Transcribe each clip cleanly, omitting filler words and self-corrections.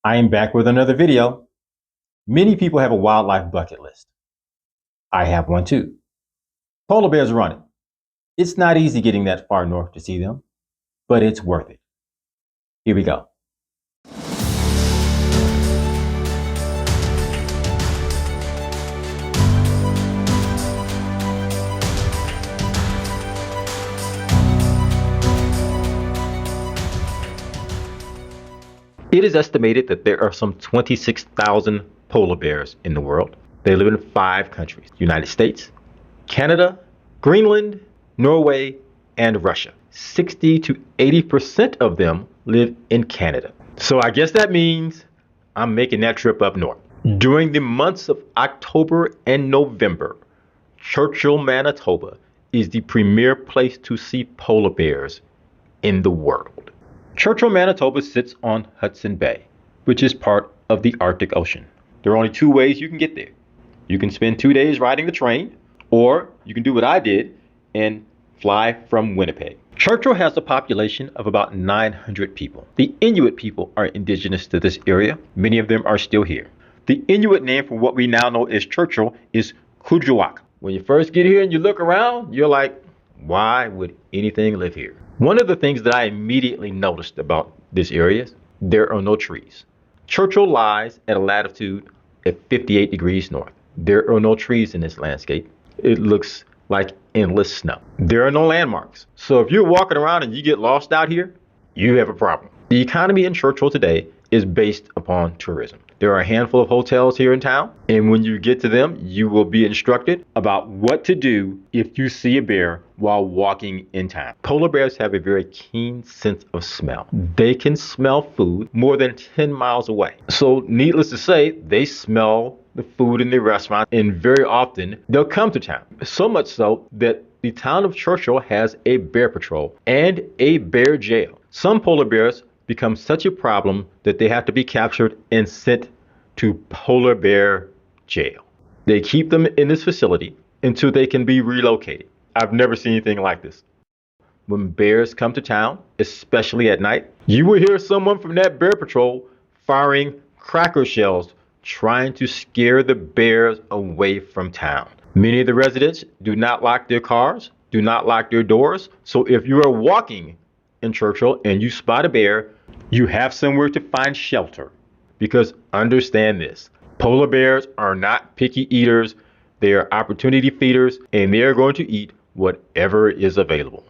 I am back with another video. Many people have a wildlife bucket list. I have one too. Polar bears run it. It's not easy getting that far north to see them, but it's worth it. Here we go. It is estimated that there are some 26,000 polar bears in the world. They live in 5 countries: United States, Canada, Greenland, Norway, and Russia. 60 to 80% of them live in Canada. So I guess that means I'm making that trip up north. During the months of October and November, Churchill, Manitoba is the premier place to see polar bears in the world. Churchill, Manitoba sits on Hudson Bay, which is part of the Arctic Ocean. There are only 2 ways you can get there. You can spend 2 days riding the train, or you can do what I did and fly from Winnipeg. Churchill has a population of about 900 people. The Inuit people are indigenous to this area. Many of them are still here. The Inuit name for what we now know as Churchill is Kuujjuaq. When you first get here and you look around, you're like, why would anything live here? One of the things that I immediately noticed about this area is there are no trees. Churchill lies at a latitude at 58 degrees north. There are no trees in this landscape. It looks like endless snow. There are no landmarks. So if you're walking around and you get lost out here, you have a problem. The economy in Churchill today is based upon tourism. There are a handful of hotels here in town, and when you get to them, you will be instructed about what to do if you see a bear while walking in town. Polar bears have a very keen sense of smell. They can smell food more than 10 miles away. So needless to say, they smell the food in the restaurant, and very often they'll come to town. So much so that the town of Churchill has a bear patrol and a bear jail. Some polar bears become such a problem that they have to be captured and sent to polar bear jail. They keep them in this facility until they can be relocated. I've never seen anything like this. When bears come to town, especially at night, you will hear someone from that bear patrol firing cracker shells, trying to scare the bears away from town. Many of the residents do not lock their cars, do not lock their doors. So if you are walking in Churchill and you spot a bear, you have somewhere to find shelter. Because understand this, polar bears are not picky eaters. They are opportunity feeders, and they are going to eat whatever is available.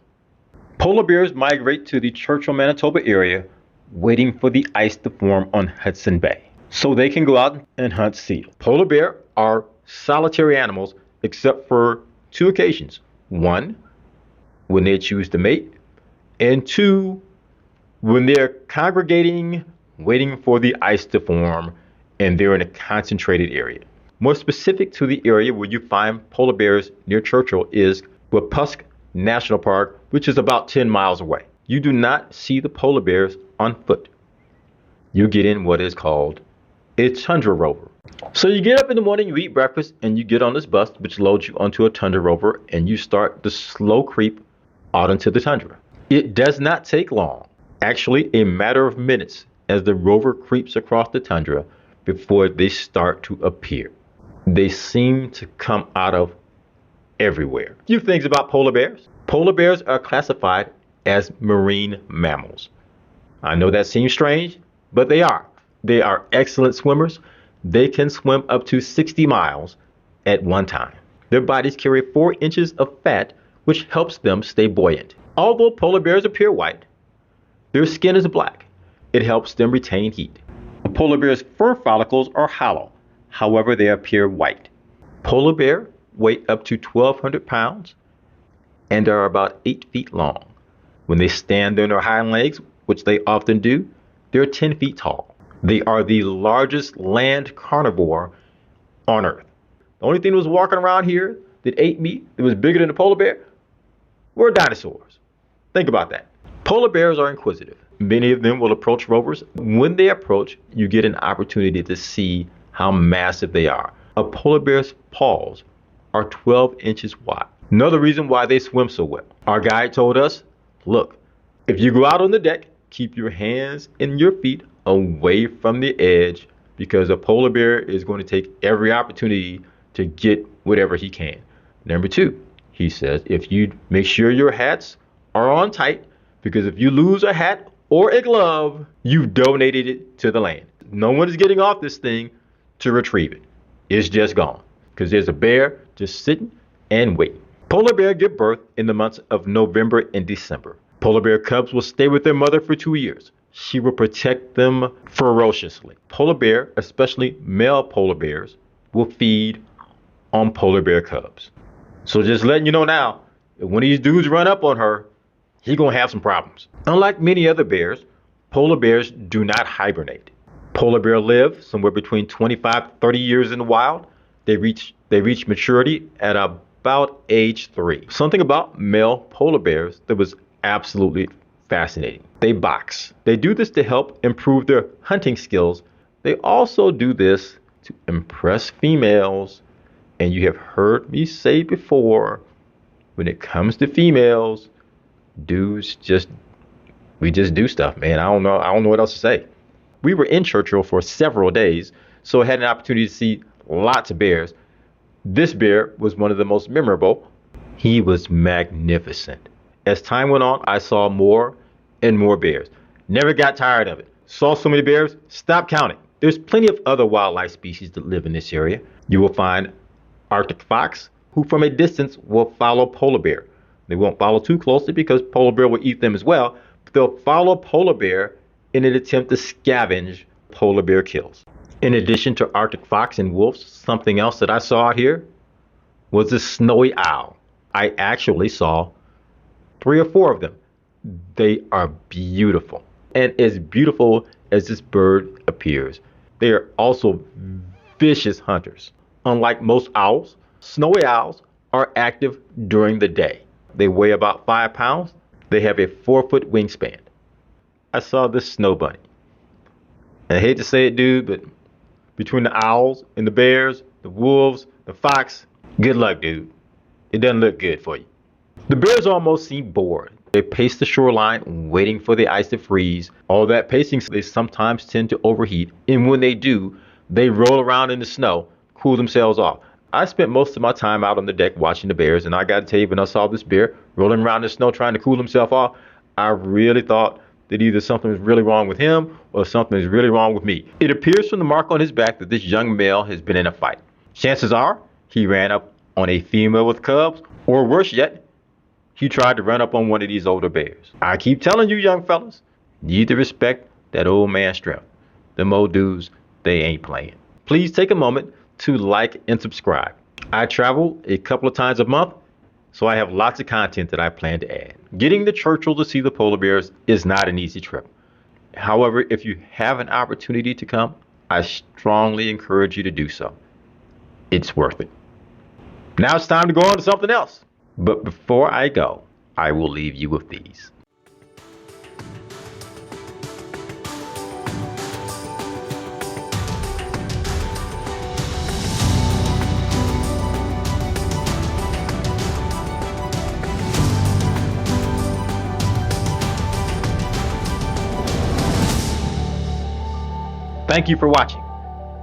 Polar bears migrate to the Churchill, Manitoba area, waiting for the ice to form on Hudson Bay, so they can go out and hunt seal. Polar bear are solitary animals except for 2 occasions. 1, when they choose to mate, and 2, when they're congregating, waiting for the ice to form, and they're in a concentrated area. More specific to the area where you find polar bears near Churchill is Wapusk National Park, which is about 10 miles away. You do not see the polar bears on foot. You get in what is called a Tundra rover. So you get up in the morning, you eat breakfast, and you get on this bus, which loads you onto a Tundra rover, and you start the slow creep out into the tundra. It does not take long, actually a matter of minutes, as the rover creeps across the tundra before they start to appear. They seem to come out of everywhere. A few things about polar bears. Polar bears are classified as marine mammals. I know that seems strange, but they are. They are excellent swimmers. They can swim up to 60 miles at one time. Their bodies carry 4 inches of fat, which helps them stay buoyant. Although polar bears appear white, their skin is black. It helps them retain heat. A polar bear's fur follicles are hollow. However, they appear white. Polar bear weigh up to 1,200 pounds and are about 8 feet long. When they stand on their hind legs, which they often do, they're 10 feet tall. They are the largest land carnivore on Earth. The only thing that was walking around here that ate meat that was bigger than a polar bear were dinosaurs. Think about that. Polar bears are inquisitive. Many of them will approach rovers. When they approach, you get an opportunity to see how massive they are. A polar bear's paws are 12 inches wide. Another reason why they swim so well. Our guide told us, look, if you go out on the deck, keep your hands and your feet away from the edge because a polar bear is going to take every opportunity to get whatever he can. Number two, he says, if you make sure your hats are on tight, because if you lose a hat or a glove, you've donated it to the land. No one is getting off this thing to retrieve it. It's just gone because there's a bear just sitting and waiting. Polar bear give birth in the months of November and December. Polar bear cubs will stay with their mother for 2 years. She will protect them ferociously. Polar bear, especially male polar bears, will feed on polar bear cubs. So just letting you know now, if one of these dudes run up on her, he's gonna have some problems. Unlike many other bears, polar bears do not hibernate. Polar bear live somewhere between 25 to 30 years in the wild. They reach maturity at about age 3. Something about male polar bears that was absolutely fascinating. They box. They do this to help improve their hunting skills. They also do this to impress females. And you have heard me say before, when it comes to females, dudes we just do stuff, man. I don't know what else to say. We were in Churchill for several days, so I had an opportunity to see lots of bears. This bear was one of the most memorable. He was magnificent. As time went on, I saw more and more bears. Never got tired of it. Saw so many bears, stopped counting. There's plenty of other wildlife species that live in this area. You will find Arctic fox, who from a distance will follow polar bear. They won't follow too closely because polar bear will eat them as well, but they'll follow polar bear in an attempt to scavenge polar bear kills. In addition to Arctic fox and wolves, something else that I saw out here was a snowy owl. I actually saw 3 or 4 of them. They are beautiful. And as beautiful as this bird appears, they are also vicious hunters. Unlike most owls, snowy owls are active during the day. They weigh about 5 pounds. They have a 4-foot wingspan. I saw this snow bunny. And I hate to say it, dude, but between the owls and the bears, the wolves, the fox, good luck, dude. It doesn't look good for you. The bears almost seem bored. They pace the shoreline, waiting for the ice to freeze. All that pacing, they sometimes tend to overheat. And when they do, they roll around in the snow, cool themselves off. I spent most of my time out on the deck watching the bears, and I got to tell you, when I saw this bear rolling around in the snow trying to cool himself off, I really thought that either something was really wrong with him or something is really wrong with me. It appears from the mark on his back that this young male has been in a fight. Chances are he ran up on a female with cubs, or worse yet, he tried to run up on one of these older bears. I keep telling you, young fellas, you need to respect that old man's strength. Them old dudes, they ain't playing. Please take a moment to like and subscribe. I travel a couple of times a month, so I have lots of content that I plan to add. Getting to Churchill to see the polar bears is not an easy trip. However, if you have an opportunity to come, I strongly encourage you to do so. It's worth it. Now it's time to go on to something else. But before I go, I will leave you with these. Thank you for watching.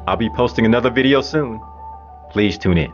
I'll be posting another video soon. Please tune in.